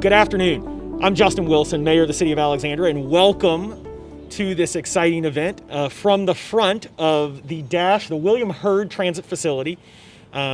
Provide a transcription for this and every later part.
Good afternoon. I'm Justin Wilson, Mayor of the City of Alexandria, and welcome to this exciting event from the front of the DASH, the William Hurd Transit Facility,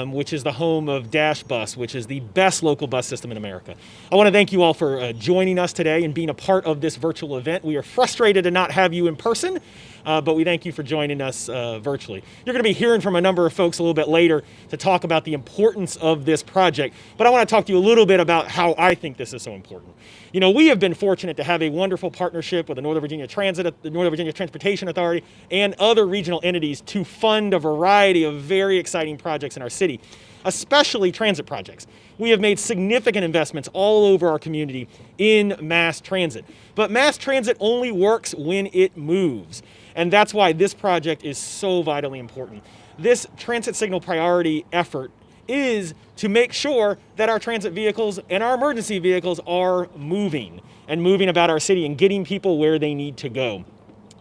which is the home of Dash Bus, which is the best local bus system in America. I want to thank you all for joining us today and being a part of this virtual event. We are frustrated to not have you in person, but we thank you for joining us virtually. You're going to be hearing from a number of folks a little bit later to talk about the importance of this project, but I want to talk to you a little bit about how I think this is so important. You know, we have been fortunate to have a wonderful partnership with the Northern Virginia Transportation Authority and other regional entities to fund a variety of very exciting projects in our city, especially transit projects. We have made significant investments all over our community in mass transit. But mass transit only works when it moves. And that's why this project is so vitally important. This transit signal priority effort is to make sure that our transit vehicles and our emergency vehicles are moving about our city and getting people where they need to go.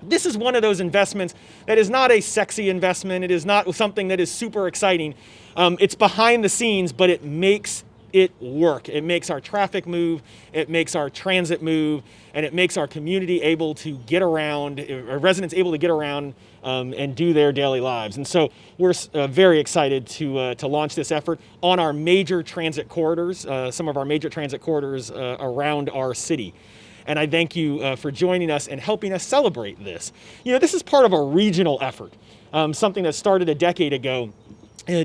This is one of those investments that is not a sexy investment. It is not something that is super exciting. It's behind the scenes, but it makes it work. It makes our traffic move, it makes our transit move, and it makes our community able to get around, our residents able to get around and do their daily lives. And so we're very excited to launch this effort on our major transit corridors, some of our major transit corridors around our city. And I thank you for joining us and helping us celebrate this. You know, this is part of a regional effort, something that started a decade ago,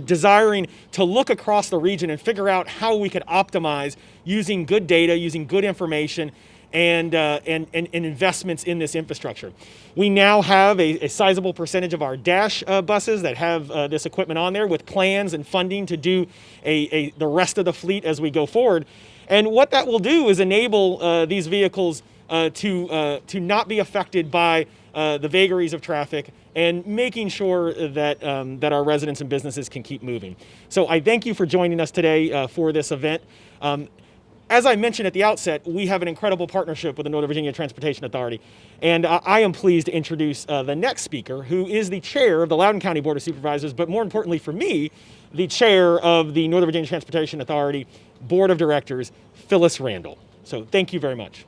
desiring to look across the region and figure out how we could optimize using good data, using good information, and investments in this infrastructure. We now have a sizable percentage of our Dash buses that have this equipment on there with plans and funding to do the rest of the fleet as we go forward. And what that will do is enable these vehicles to not be affected by the vagaries of traffic and making sure that our residents and businesses can keep moving. So I thank you for joining us today for this event. As I mentioned at the outset, we have an incredible partnership with the Northern Virginia Transportation Authority, and I am pleased to introduce the next speaker, who is the chair of the Loudoun County Board of Supervisors, but more importantly for me, the chair of the Northern Virginia Transportation Authority Board of Directors, Phyllis Randall. So thank you very much.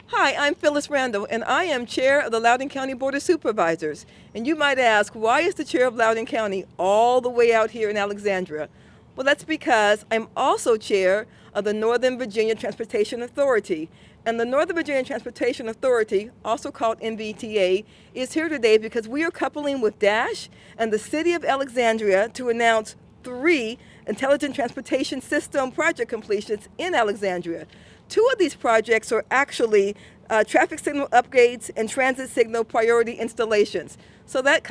Hi, I'm Phyllis Randall, and I am chair of the Loudoun County Board of Supervisors. And you might ask, why is the chair of Loudoun County all the way out here in Alexandria? Well, that's because I'm also chair of the Northern Virginia Transportation Authority. And the Northern Virginia Transportation Authority, also called NVTA, is here today because we are coupling with Dash and the City of Alexandria to announce 3 intelligent transportation system project completions in Alexandria. 2 of these projects are actually traffic signal upgrades and transit signal priority installations. So that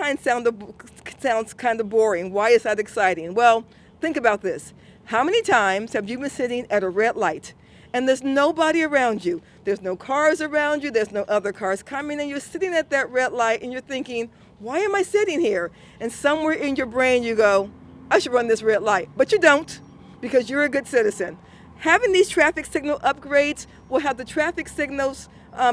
sounds kind of boring. Why is that exciting? Well, think about this. How many times have you been sitting at a red light and there's nobody around you? There's no cars around you, there's no other cars coming, and you're sitting at that red light and you're thinking, why am I sitting here? And somewhere in your brain you go, I should run this red light. But you don't, because you're a good citizen. Having these traffic signal upgrades will have the traffic signals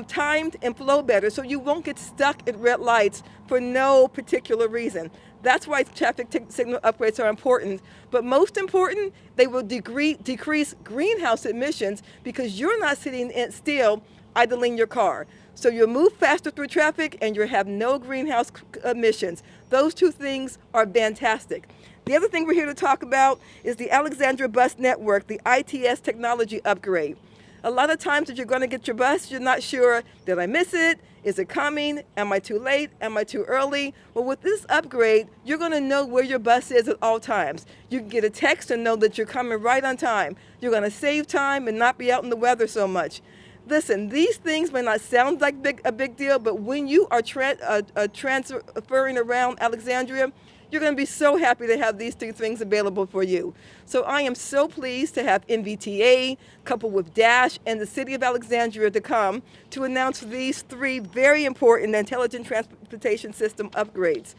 timed and flow better, so you won't get stuck at red lights for no particular reason. That's why traffic signal upgrades are important. But most important, they will decrease greenhouse emissions because you're not sitting still idling your car. So you'll move faster through traffic and you'll have no greenhouse emissions. Those 2 things are fantastic. The other thing we're here to talk about is the Alexandria Bus Network, the ITS technology upgrade. A lot of times if you're going to get your bus, you're not sure, did I miss it? Is it coming? Am I too late? Am I too early? Well, with this upgrade, you're going to know where your bus is at all times. You can get a text and know that you're coming right on time. You're going to save time and not be out in the weather so much. Listen, these things may not sound like a big deal, but when you are transferring around Alexandria, you're going to be so happy to have these 2 things available for you. So I am so pleased to have NVTA coupled with Dash and the City of Alexandria to come to announce these 3 very important intelligent transportation system upgrades.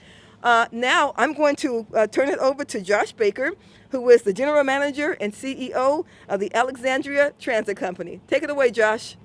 Now I'm going to turn it over to Josh Baker, who is the General Manager and CEO of the Alexandria Transit Company. Take it away, Josh.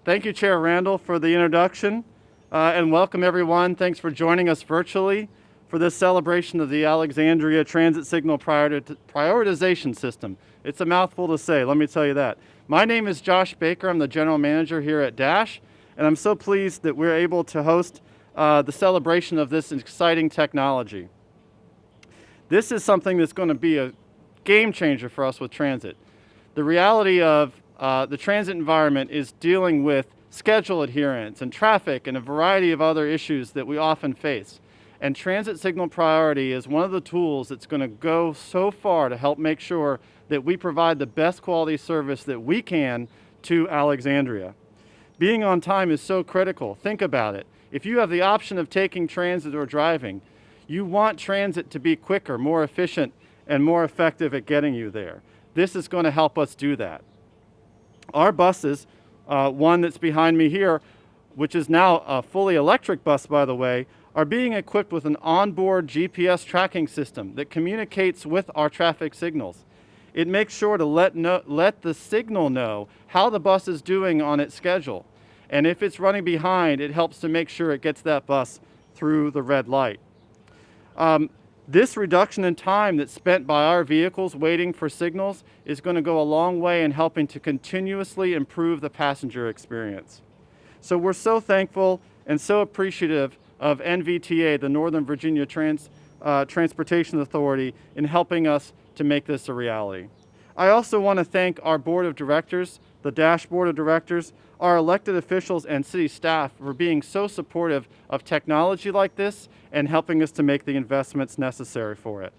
Thank you, Chair Randall, for the introduction, and welcome everyone. Thanks for joining us virtually for this celebration of the Alexandria Transit Signal Prioritization System. It's a mouthful to say, let me tell you that. My name is Josh Baker. I'm the general manager here at Dash, and I'm so pleased that we're able to host the celebration of this exciting technology. This is something that's going to be a game changer for us with transit. The reality of the transit environment is dealing with schedule adherence and traffic and a variety of other issues that we often face. And transit signal priority is one of the tools that's going to go so far to help make sure that we provide the best quality service that we can to Alexandria. Being on time is so critical. Think about it. If you have the option of taking transit or driving, you want transit to be quicker, more efficient, and more effective at getting you there. This is going to help us do that. Our buses, one that's behind me here, which is now a fully electric bus, by the way, are being equipped with an onboard GPS tracking system that communicates with our traffic signals. It makes sure to let the signal know how the bus is doing on its schedule. And if it's running behind, it helps to make sure it gets that bus through the red light. This reduction in time that's spent by our vehicles waiting for signals is going to go a long way in helping to continuously improve the passenger experience. So we're so thankful and so appreciative of NVTA, the Northern Virginia Transportation Authority, in helping us to make this a reality. I also want to thank our board of directors, the Dash board of directors, our elected officials and city staff for being so supportive of technology like this and helping us to make the investments necessary for it.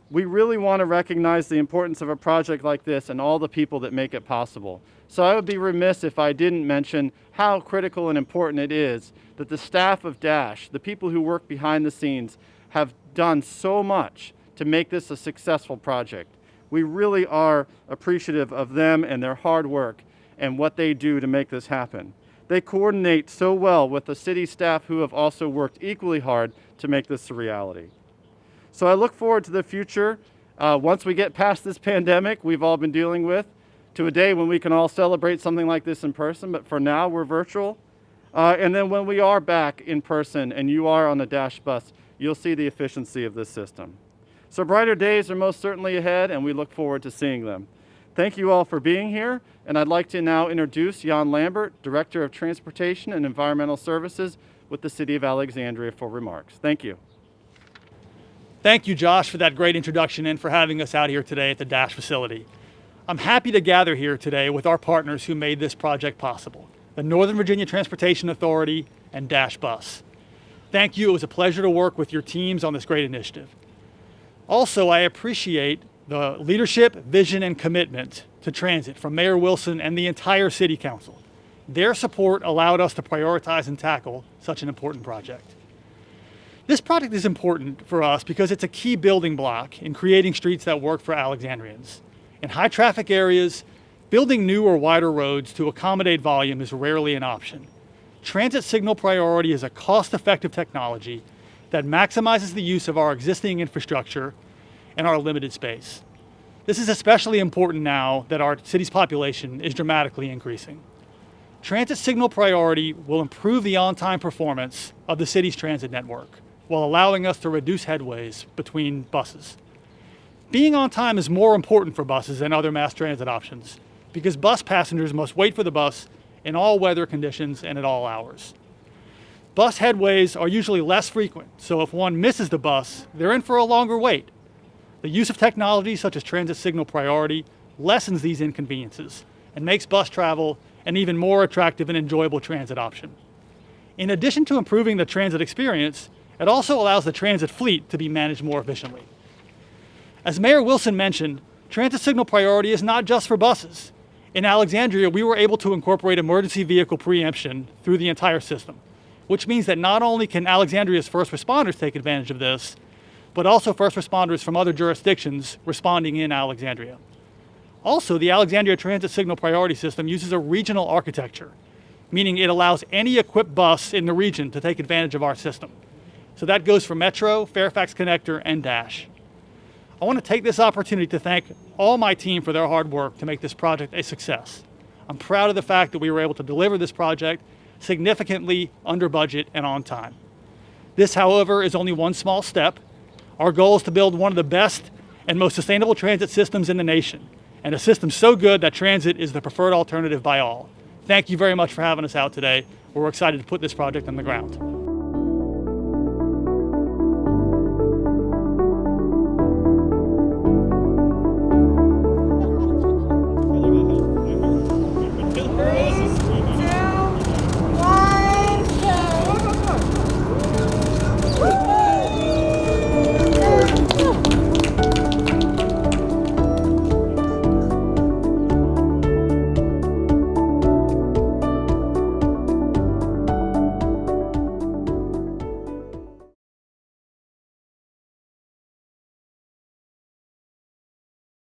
We really want to recognize the importance of a project like this and all the people that make it possible. So I would be remiss if I didn't mention how critical and important it is that the staff of Dash, the people who work behind the scenes, have done so much to make this a successful project. We really are appreciative of them and their hard work and what they do to make this happen. They coordinate so well with the city staff who have also worked equally hard to make this a reality. So I look forward to the future, once we get past this pandemic we've all been dealing with, to a day when we can all celebrate something like this in person, but for now we're virtual. And then when we are back in person and you are on a Dash bus, you'll see the efficiency of this system. So brighter days are most certainly ahead, and we look forward to seeing them. Thank you all for being here, and I'd like to now introduce Jan Lambert, Director of Transportation and Environmental Services with the City of Alexandria, for remarks. Thank you. Thank you, Josh, for that great introduction and for having us out here today at the Dash facility. I'm happy to gather here today with our partners who made this project possible, the Northern Virginia Transportation Authority and Dash Bus. Thank you. It was a pleasure to work with your teams on this great initiative. Also, I appreciate the leadership, vision, and commitment to transit from Mayor Wilson and the entire City Council. Their support allowed us to prioritize and tackle such an important project. This project is important for us because it's a key building block in creating streets that work for Alexandrians. In high traffic areas, building new or wider roads to accommodate volume is rarely an option. Transit signal priority is a cost-effective technology that maximizes the use of our existing infrastructure and our limited space. This is especially important now that our city's population is dramatically increasing. Transit signal priority will improve the on-time performance of the city's transit network while allowing us to reduce headways between buses. Being on time is more important for buses than other mass transit options because bus passengers must wait for the bus in all weather conditions and at all hours. Bus headways are usually less frequent, so if one misses the bus, they're in for a longer wait. The use of technology such as transit signal priority lessens these inconveniences and makes bus travel an even more attractive and enjoyable transit option. In addition to improving the transit experience, it also allows the transit fleet to be managed more efficiently. As Mayor Wilson mentioned, transit signal priority is not just for buses. In Alexandria, we were able to incorporate emergency vehicle preemption through the entire system, which means that not only can Alexandria's first responders take advantage of this, but also first responders from other jurisdictions responding in Alexandria. Also, the Alexandria Transit Signal Priority System uses a regional architecture, meaning it allows any equipped bus in the region to take advantage of our system. So that goes for Metro, Fairfax Connector, and Dash. I want to take this opportunity to thank all my team for their hard work to make this project a success. I'm proud of the fact that we were able to deliver this project significantly under budget and on time. This, however, is only one small step. Our goal is to build one of the best and most sustainable transit systems in the nation, and a system so good that transit is the preferred alternative by all. Thank you very much for having us out today. We're excited to put this project on the ground.